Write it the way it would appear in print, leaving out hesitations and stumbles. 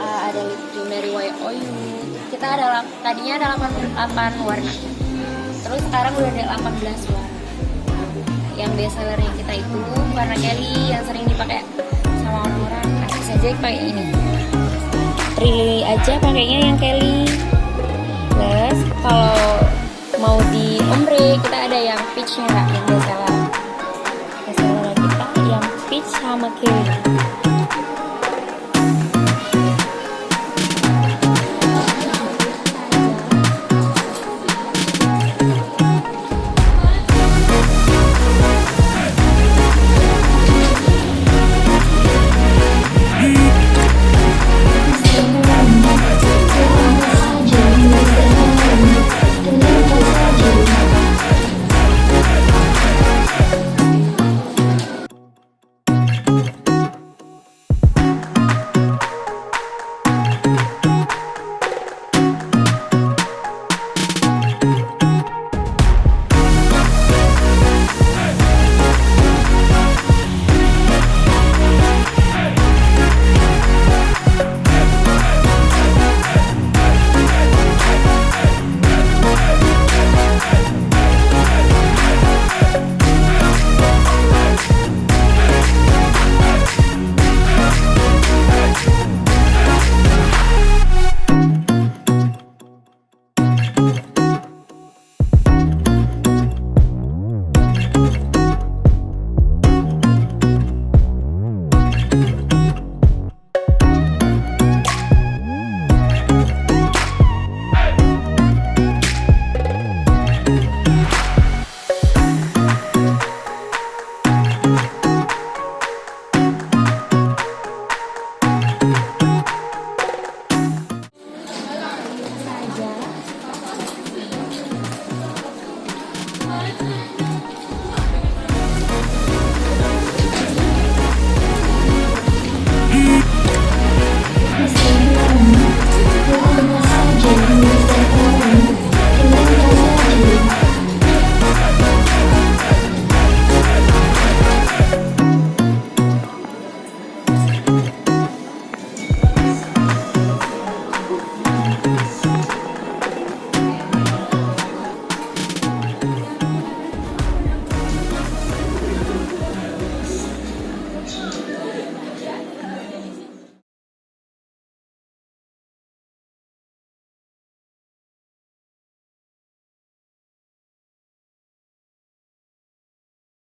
Ada lip cream dari YOU. Kita ada tadinya ada 88 warna. Terus sekarang udah ada 18 warna. Yang best sellernya kita itu warna Kelly yang sering dipakai sama orang-orang. Asik saja pakai ini. Prilly aja pakainya yang Kelly. Plus kalau mau di ombre kita ada yang peachnya kak, yang best seller. Best seller kita yang peach sama Kelly.